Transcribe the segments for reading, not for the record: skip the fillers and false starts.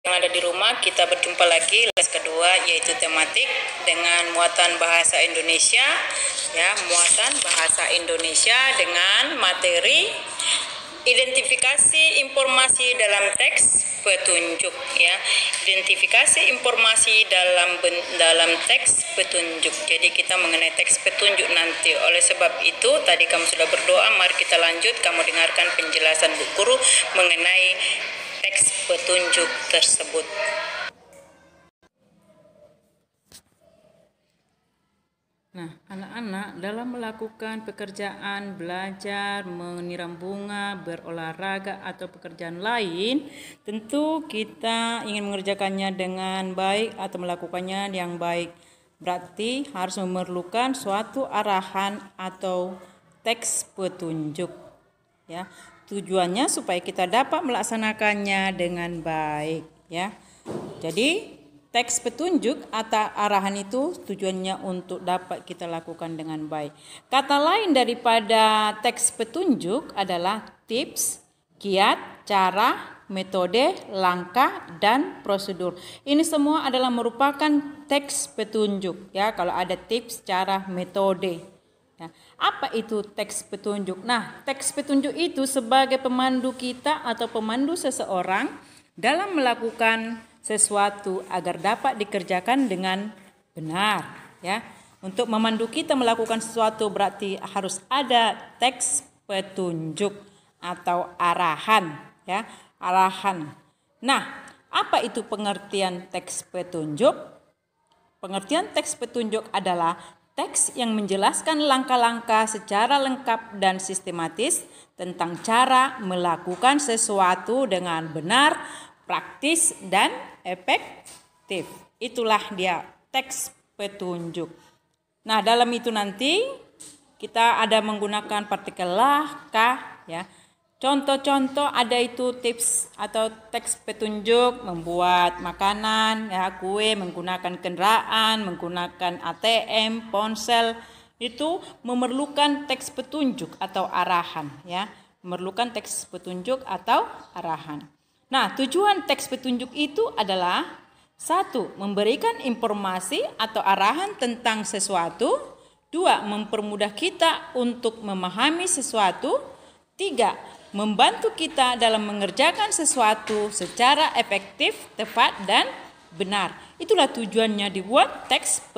Yang ada di rumah, kita berjumpa lagi les kedua, yaitu tematik dengan muatan bahasa Indonesia, ya, muatan bahasa Indonesia dengan materi identifikasi informasi dalam teks petunjuk, ya, identifikasi informasi dalam teks petunjuk. Jadi kita mengenai teks petunjuk nanti. Oleh sebab itu tadi kamu sudah berdoa, mari kita lanjut, kamu dengarkan penjelasan Bu Guru mengenai teks petunjuk tersebut. Nah, anak-anak dalam melakukan pekerjaan, belajar, menyiram bunga, berolahraga, atau pekerjaan lain, tentu kita ingin mengerjakannya dengan baik atau melakukannya yang baik. Berarti harus memerlukan suatu arahan atau teks petunjuk, ya. Tujuannya supaya kita dapat melaksanakannya dengan baik, ya. Jadi teks petunjuk atau arahan itu tujuannya untuk dapat kita lakukan dengan baik. Kata lain daripada teks petunjuk adalah tips, kiat, cara, metode, langkah, dan prosedur. Ini semua adalah merupakan teks petunjuk, ya. Kalau ada tips, cara, metode. Nah, apa itu teks petunjuk? Nah, teks petunjuk itu sebagai pemandu kita atau pemandu seseorang dalam melakukan sesuatu agar dapat dikerjakan dengan benar, ya. Untuk memandu kita melakukan sesuatu berarti harus ada teks petunjuk atau arahan, ya, arahan. Nah, apa itu pengertian teks petunjuk? Pengertian teks petunjuk adalah teks yang menjelaskan langkah-langkah secara lengkap dan sistematis tentang cara melakukan sesuatu dengan benar, praktis, dan efektif. Itulah dia teks petunjuk. Nah, dalam itu nanti kita ada menggunakan partikel lah, kah, ya. Contoh-contoh ada itu tips atau teks petunjuk membuat makanan, ya, kue, menggunakan kendaraan, menggunakan ATM, ponsel, itu memerlukan teks petunjuk atau arahan, ya. Memerlukan teks petunjuk atau arahan. Nah, tujuan teks petunjuk itu adalah 1. Memberikan informasi atau arahan tentang sesuatu. 2. Mempermudah kita untuk memahami sesuatu. 3. Membantu kita dalam mengerjakan sesuatu secara efektif, tepat, dan benar. Itulah tujuannya dibuat teks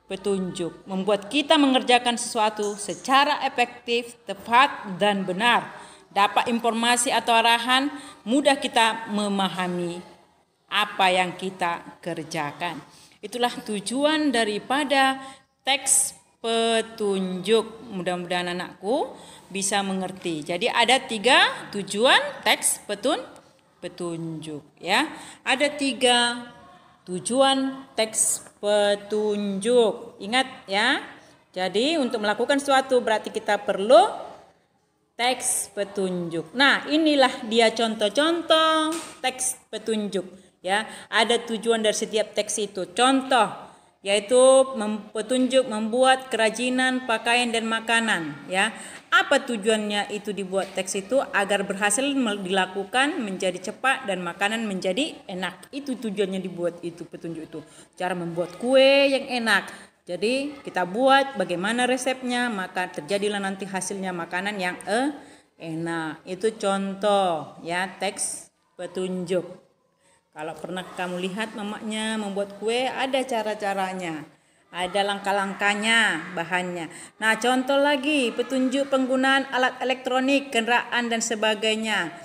petunjuk. Membuat kita mengerjakan sesuatu secara efektif, tepat, dan benar. Dapat informasi atau arahan, mudah kita memahami apa yang kita kerjakan. Itulah tujuan daripada teks petunjuk. Mudah-mudahan anakku bisa mengerti. Jadi ada 3 tujuan teks petunjuk, ya. Ada 3 tujuan teks petunjuk. Ingat, ya. Jadi untuk melakukan sesuatu berarti kita perlu teks petunjuk. Nah, inilah dia contoh-contoh teks petunjuk, ya. Ada tujuan dari setiap teks itu. Contoh yaitu petunjuk membuat kerajinan pakaian dan makanan, ya. Apa tujuannya itu dibuat teks itu? Agar berhasil dilakukan menjadi cepat dan makanan menjadi enak. Itu tujuannya dibuat itu petunjuk itu. Cara membuat kue yang enak. Jadi kita buat bagaimana resepnya, maka terjadilah nanti hasilnya makanan yang enak. Itu contoh, ya, teks petunjuk. Kalau pernah kamu lihat mamanya membuat kue, ada cara-caranya, ada langkah-langkahnya, bahannya. Nah, contoh lagi petunjuk penggunaan alat elektronik, kendaraan, dan sebagainya.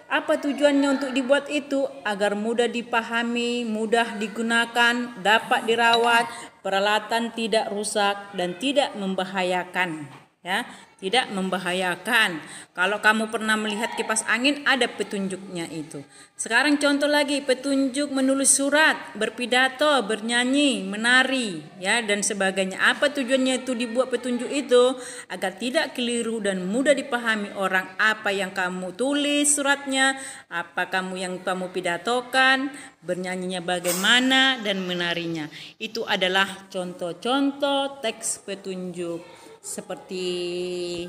Apa tujuannya untuk dibuat itu? Agar mudah dipahami, mudah digunakan, dapat dirawat, peralatan tidak rusak, dan tidak membahayakan, ya. Tidak membahayakan. Kalau kamu pernah melihat kipas angin, ada petunjuknya itu. Sekarang contoh lagi, petunjuk menulis surat, berpidato, bernyanyi, menari, ya, dan sebagainya. Apa tujuannya itu dibuat petunjuk itu? Agar tidak keliru dan mudah dipahami orang apa yang kamu tulis suratnya, apa yang kamu pidatokan, bernyanyinya bagaimana, dan menarinya. Itu adalah contoh-contoh teks petunjuk. Seperti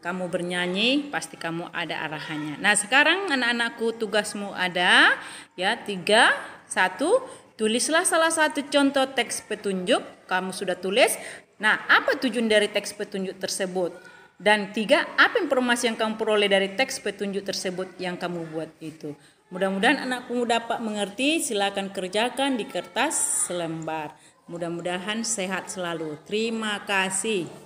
kamu bernyanyi, pasti kamu ada arahannya. Nah, sekarang anak-anakku tugasmu ada ya 3, 1, tulislah salah satu contoh teks petunjuk. Kamu sudah tulis. Nah, apa tujuan dari teks petunjuk tersebut? Dan 3, apa informasi yang kamu peroleh dari teks petunjuk tersebut yang kamu buat itu? Mudah-mudahan anakku dapat mengerti. Silakan kerjakan di kertas selembar. Mudah-mudahan sehat selalu. Terima kasih.